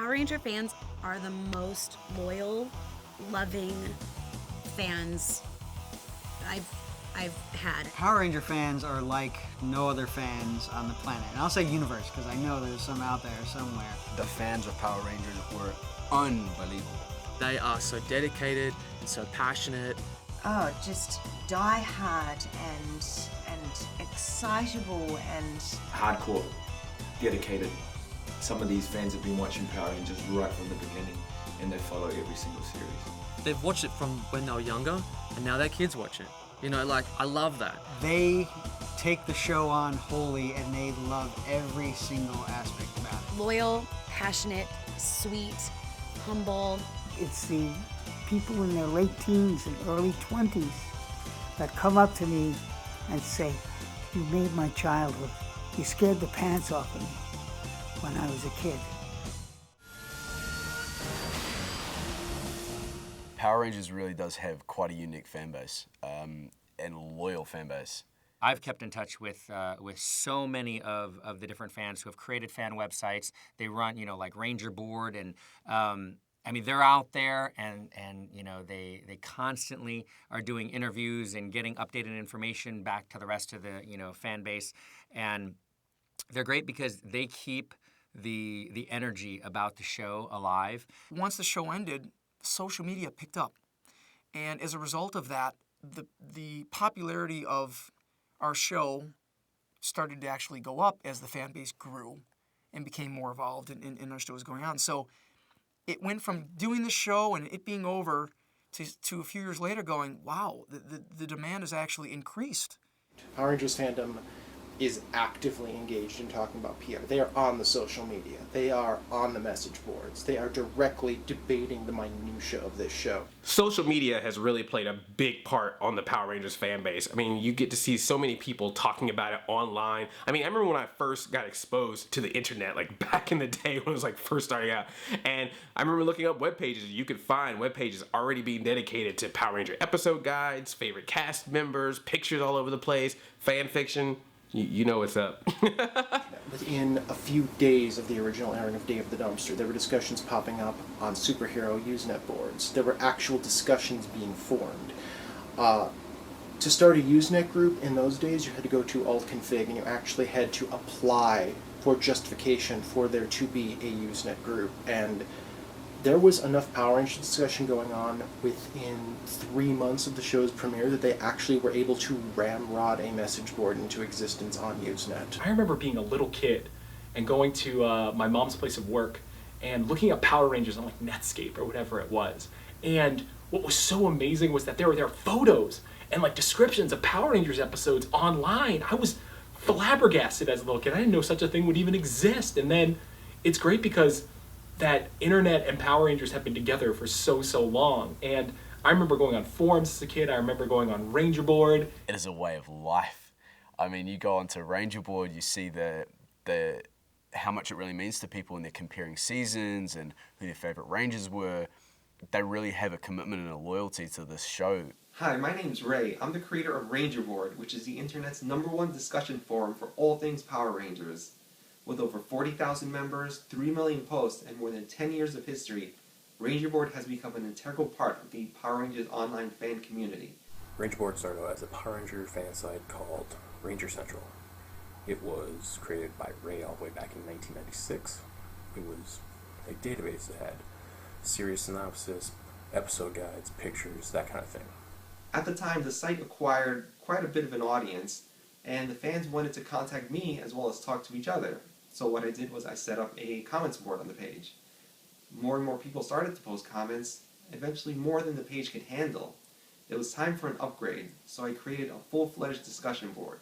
Power Ranger fans are the most loyal, loving fans I've had. Power Ranger fans are like no other fans on the planet. And I'll say universe, because I know there's some out there somewhere. The fans of Power Rangers were unbelievable. They are so dedicated and so passionate. Oh, just die-hard and excitable and... hardcore, dedicated. Some of these fans have been watching Power Rangers right from the beginning, and they follow every single series. They've watched it from when they were younger, and now their kids watch it. You know, like, I love that. They take the show on wholly, and they love every single aspect about it. Loyal, passionate, sweet, humble. It's the people in their late teens and early 20s that come up to me and say, "You made my childhood. You scared the pants off of me when I was a kid." Power Rangers really does have quite a unique fan base and loyal fan base. I've kept in touch with so many of the different fans who have created fan websites. They run, you know, like Ranger Board, and I mean, they're out there, and you know, they constantly are doing interviews and getting updated information back to the rest of the, you know, fan base, and they're great because they keep the energy about the show alive. Once the show ended, social media picked up, and as a result of that, the popularity of our show started to actually go up as the fan base grew and became more involved in our show was going on. So it went from doing the show and it being over to a few years later going, wow, the demand has actually increased. Power Rangers fandom is actively engaged in talking about PR. They are on the social media. They are on the message boards. They are directly debating the minutia of this show. Social media has really played a big part on the Power Rangers fan base. I mean, you get to see so many people talking about it online. I mean, I remember when I first got exposed to the internet, like back in the day when it was like first starting out. And I remember looking up web pages. You could find web pages already being dedicated to Power Ranger episode guides, favorite cast members, pictures all over the place, fan fiction. You know what's up. Within a few days of the original airing of Day of the Dumpster, there were discussions popping up on superhero Usenet boards. There were actual discussions being formed. To start a Usenet group in those days, you had to go to alt-config, and you actually had to apply for justification for there to be a Usenet group. And there was enough Power Rangers discussion going on within 3 months of the show's premiere that they actually were able to ramrod a message board into existence on Usenet. I remember being a little kid and going to my mom's place of work and looking at Power Rangers on like Netscape or whatever it was. And what was so amazing was that there were photos and like descriptions of Power Rangers episodes online. I was flabbergasted as a little kid. I didn't know such a thing would even exist. And then it's great because that internet and Power Rangers have been together for so long. And I remember going on forums as a kid. I remember going on Ranger Board. It is a way of life. I mean, you go onto Ranger Board, you see the how much it really means to people, and they're comparing seasons and who their favorite Rangers were. They really have a commitment and a loyalty to this show. Hi, my name's Ray. I'm the creator of Ranger Board, which is the internet's #1 discussion forum for all things Power Rangers. With over 40,000 members, 3 million posts, and more than 10 years of history, Ranger Board has become an integral part of the Power Rangers online fan community. Ranger Board started out as a Power Ranger fan site called Ranger Central. It was created by Ray all the way back in 1996. It was a database that had series synopsis, episode guides, pictures, that kind of thing. At the time, the site acquired quite a bit of an audience, and the fans wanted to contact me as well as talk to each other. So what I did was I set up a comments board on the page. More and more people started to post comments, eventually more than the page could handle. It was time for an upgrade, so I created a full-fledged discussion board.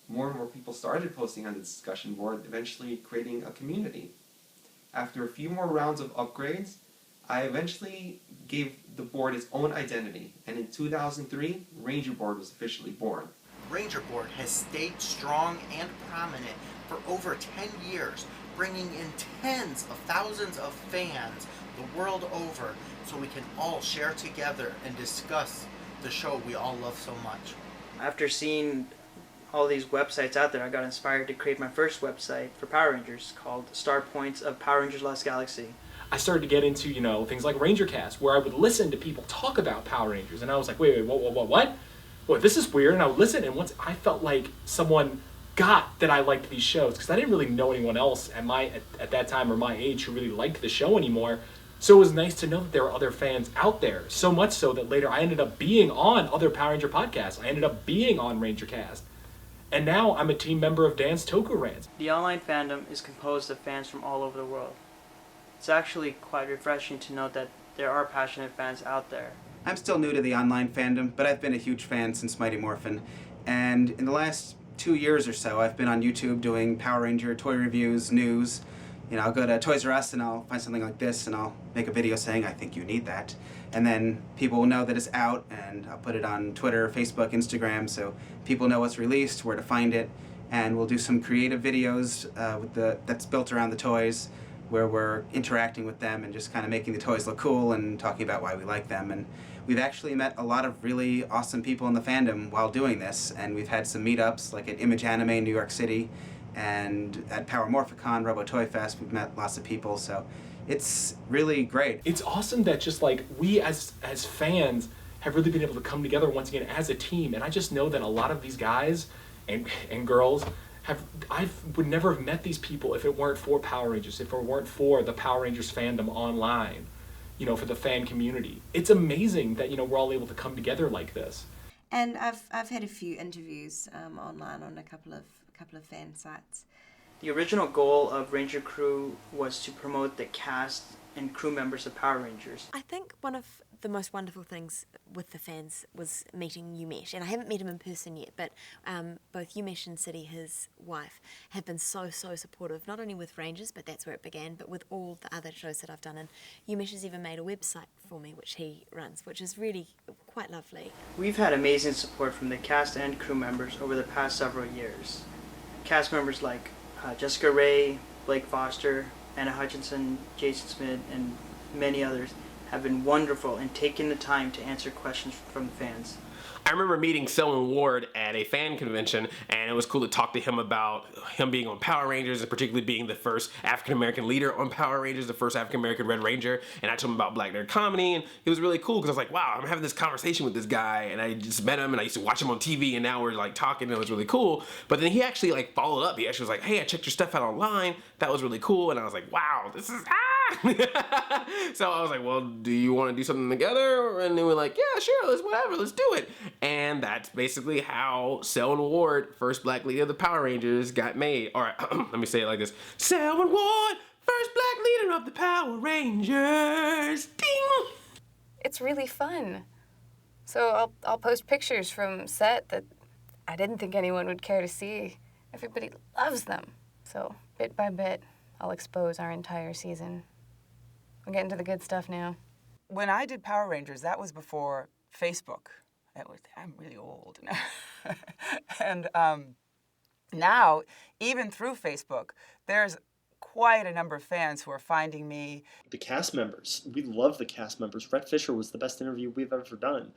More and more people started posting on the discussion board, eventually creating a community. After a few more rounds of upgrades, I eventually gave the board its own identity, and in 2003, Ranger Board was officially born. Ranger Board has stayed strong and prominent for over 10 years, bringing in tens of thousands of fans the world over so we can all share together and discuss the show we all love so much. After seeing all these websites out there, I got inspired to create my first website for Power Rangers called Star Points of Power Rangers Lost Galaxy. I started to get into, you know, things like RangerCast, where I would listen to people talk about Power Rangers, and I was like, wait, what? Well, this is weird, and I would listen, and once I felt like someone got that I liked these shows, because I didn't really know anyone else at that time or my age who really liked the show anymore. So it was nice to know that there were other fans out there, so much so that later I ended up being on other Power Ranger podcasts. I ended up being on RangerCast. And now I'm a team member of Dan's Toku Rants. The online fandom is composed of fans from all over the world. It's actually quite refreshing to know that there are passionate fans out there. I'm still new to the online fandom, but I've been a huge fan since Mighty Morphin. And in the last 2 years or so, I've been on YouTube doing Power Ranger toy reviews, news. You know, I'll go to Toys R Us and I'll find something like this and I'll make a video saying, I think you need that. And then people will know that it's out, and I'll put it on Twitter, Facebook, Instagram, so people know what's released, where to find it. And we'll do some creative videos that's built around the toys, where we're interacting with them and just kind of making the toys look cool and talking about why we like them. And we've actually met a lot of really awesome people in the fandom while doing this, and we've had some meetups like at Image Anime in New York City, and at Power Morphicon, Robo Toy Fest, we've met lots of people, so it's really great. It's awesome that just like we as fans have really been able to come together once again as a team, and I just know that a lot of these guys and girls I would never have met these people if it weren't for Power Rangers, if it weren't for the Power Rangers fandom online, you know, for the fan community. It's amazing that, you know, we're all able to come together like this. And I've had a few interviews online on a couple of fan sites. The original goal of Ranger Crew was to promote the cast and crew members of Power Rangers. I think one of the most wonderful things with the fans was meeting Umesh, and I haven't met him in person yet, but both Umesh and City, his wife, have been so supportive, not only with Rangers, but that's where it began, but with all the other shows that I've done, and Umesh has even made a website for me, which he runs, which is really quite lovely. We've had amazing support from the cast and crew members over the past several years. Cast members like Jessica Ray, Blake Foster, Anna Hutchinson, Jason Smith, and many others have been wonderful in taking the time to answer questions from the fans. I remember meeting Selwyn Ward at a fan convention, and it was cool to talk to him about him being on Power Rangers, and particularly being the first African-American leader on Power Rangers, the first African-American Red Ranger, and I told him about Black Nerd Comedy, and it was really cool because I was like, wow, I'm having this conversation with this guy, and I just met him, and I used to watch him on TV, and now we're like talking, and it was really cool. But then he actually like followed up. He actually was like, hey, I checked your stuff out online. That was really cool, and I was like, wow, this is So I was like, well, do you want to do something together? And they were like, yeah, sure, let's do it. And that's basically how Selwyn Ward, first black leader of the Power Rangers, got made. All right, let me say it like this. Selwyn Ward, first black leader of the Power Rangers. Ding! It's really fun. So I'll post pictures from set that I didn't think anyone would care to see. Everybody loves them. So bit by bit, I'll expose our entire season. We're getting to the good stuff now. When I did Power Rangers, that was before Facebook. I'm really old now. And now, even through Facebook, there's quite a number of fans who are finding me. The cast members, we love the cast members. Rhett Fisher was the best interview we've ever done.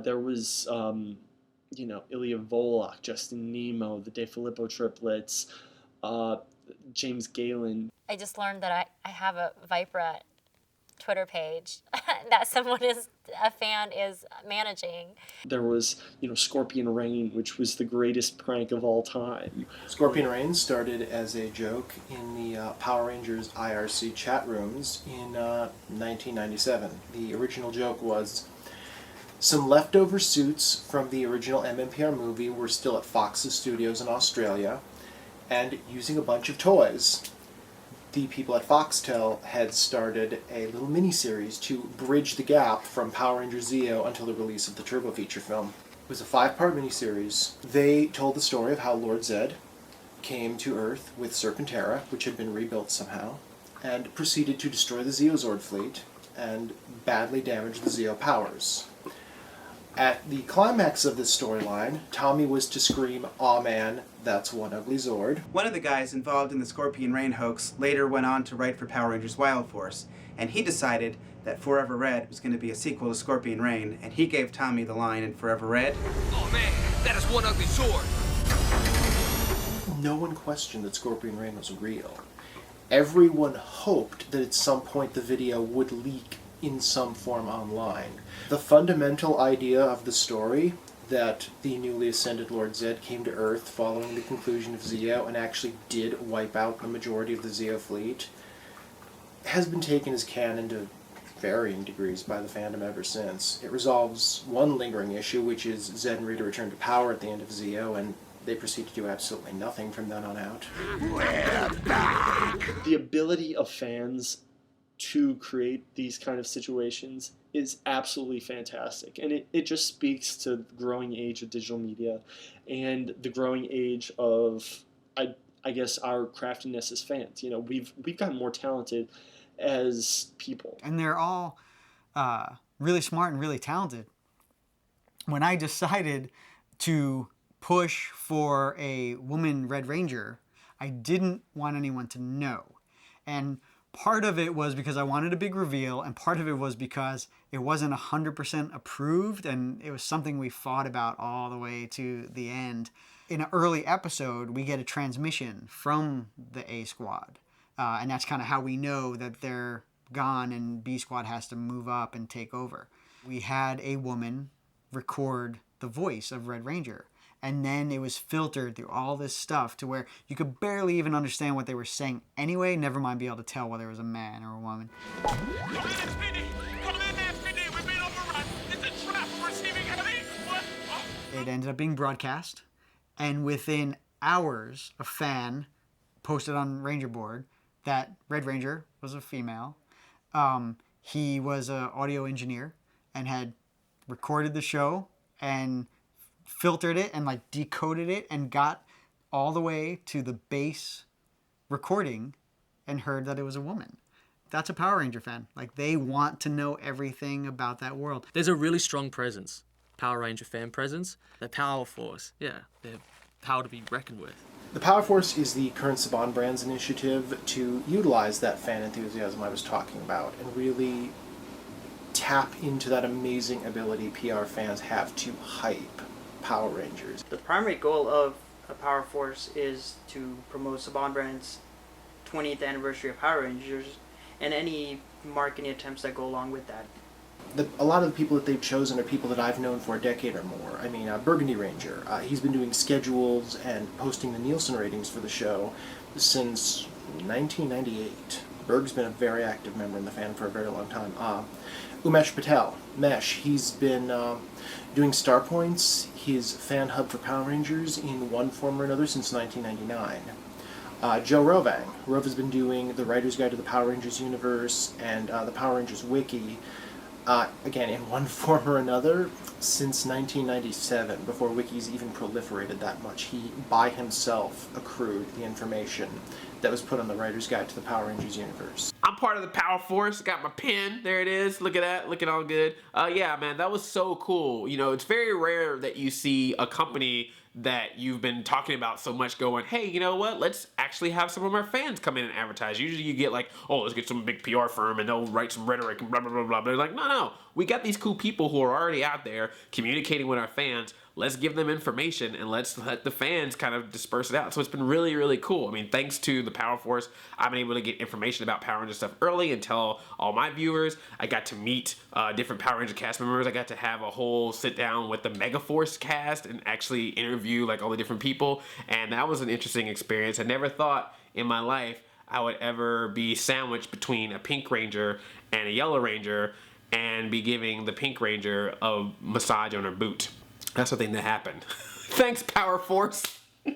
There was, Ilya Volok, Justin Nemo, the DeFilippo triplets, James Galen. I just learned that I have a Vipra Twitter page that a fan is managing. There was, Scorpion Rain, which was the greatest prank of all time. Scorpion Rain started as a joke in the Power Rangers IRC chat rooms in 1997. The original joke was some leftover suits from the original MMPR movie were still at Fox's studios in Australia, and using a bunch of toys, the people at Foxtel had started a little mini-series to bridge the gap from Power Rangers Zeo until the release of the Turbo feature film. It was a 5-part mini-series. They told the story of how Lord Zed came to Earth with Serpentera, which had been rebuilt somehow, and proceeded to destroy the Zeozord fleet and badly damage the Zeo powers. At the climax of this storyline, Tommy was to scream, "Aw man, that's one ugly Zord." One of the guys involved in the Scorpion Rain hoax later went on to write for Power Rangers Wild Force, and he decided that Forever Red was going to be a sequel to Scorpion Rain, and he gave Tommy the line in Forever Red. "Oh man, that is one ugly Zord." No one questioned that Scorpion Rain was real. everyone hoped that at some point the video would leak in some form online. The fundamental idea of the story, that the newly ascended Lord Zed came to Earth following the conclusion of Zeo and actually did wipe out the majority of the Zeo fleet, has been taken as canon to varying degrees by the fandom ever since. It resolves one lingering issue, which is Zed and Rita return to power at the end of Zeo, and they proceed to do absolutely nothing from then on out. We're back! The ability of fans to create these kind of situations is absolutely fantastic, and it just speaks to the growing age of digital media and the growing age of, I guess, our craftiness as fans. You know, we've gotten more talented as people. And they're all really smart and really talented. When I decided to push for a woman Red Ranger, I didn't want anyone to know. And part of it was because I wanted a big reveal, and part of it was because it wasn't 100% approved, and it was something we fought about all the way to the end. In an early episode, we get a transmission from the A Squad, and that's kind of how we know that they're gone and B Squad has to move up and take over. We had a woman record the voice of Red Ranger, and then it was filtered through all this stuff to where you could barely even understand what they were saying anyway, never mind be able to tell whether it was a man or a woman. It ended up being broadcast, and within hours, a fan posted on Ranger Board that Red Ranger was a female. He was an audio engineer and had recorded the show and filtered it and like decoded it and got all the way to the base recording and heard that it was a woman. That's a Power Ranger fan. Like, they want to know everything about that world. There's a really strong presence, Power Ranger fan presence. They're Power Force. Yeah, they're power to be reckoned with. The Power Force is the current Saban Brands initiative to utilize that fan enthusiasm I was talking about and really tap into that amazing ability PR fans have to hype Power Rangers. The primary goal of a Power Force is to promote Saban Brand's 20th anniversary of Power Rangers and any marketing attempts that go along with that. A lot of the people that they've chosen are people that I've known for a decade or more. I mean, Burgundy Ranger, he's been doing schedules and posting the Nielsen ratings for the show since 1998. Berg's been a very active member in the fandom for a very long time. Umesh Patel, Mesh, he's been doing Star Points, his fan hub for Power Rangers, in one form or another since 1999. Joe Rovang. Rov has been doing the Writer's Guide to the Power Rangers universe and the Power Rangers Wiki, again, in one form or another, since 1997, before wikis even proliferated that much. He, by himself, accrued the information that was put on the Writer's Guide to the Power Rangers universe. I'm part of the Power Force. Got my pin. There it is. Look at that. Looking all good. Yeah, man, that was so cool. You know, it's very rare that you see a company that you've been talking about so much going, hey, you know what? Let's actually have some of our fans come in and advertise. Usually you get like, oh, let's get some big PR firm and they'll write some rhetoric and blah, blah, blah, blah. But they're like, no. We got these cool people who are already out there communicating with our fans. Let's give them information and let's let the fans kind of disperse it out. So it's been really, really cool. I mean, thanks to the Power Force, I've been able to get information about Power Ranger stuff early and tell all my viewers. I got to meet different Power Ranger cast members. I got to have a whole sit down with the Megaforce cast and actually interview like all the different people. And that was an interesting experience. I never thought in my life I would ever be sandwiched between a Pink Ranger and a Yellow Ranger and be giving the Pink Ranger a massage on her boot. That's the thing that happened. Thanks, Power Force. And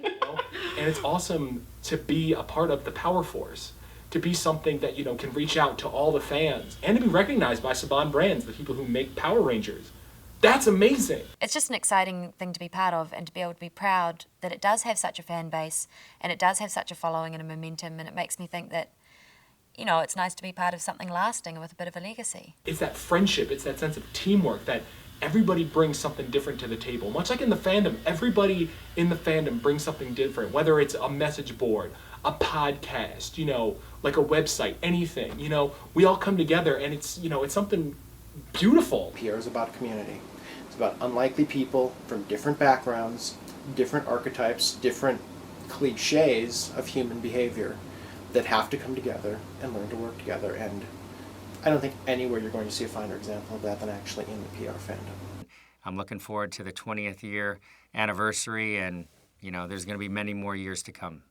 it's awesome to be a part of the Power Force, to be something that, you know, can reach out to all the fans and to be recognized by Saban Brands, the people who make Power Rangers. That's amazing. It's just an exciting thing to be part of and to be able to be proud that it does have such a fan base and it does have such a following and a momentum, and it makes me think that, you know, it's nice to be part of something lasting and with a bit of a legacy. It's that friendship, it's that sense of teamwork, that everybody brings something different to the table. Much like in the fandom, everybody in the fandom brings something different, whether it's a message board, a podcast, you know, like a website, anything, you know, we all come together and it's, you know, it's something beautiful. PR is about community. It's about unlikely people from different backgrounds, different archetypes, different cliches of human behavior, that have to come together and learn to work together. And I don't think anywhere you're going to see a finer example of that than actually in the PR fandom. I'm looking forward to the 20th year anniversary, and there's going to be many more years to come.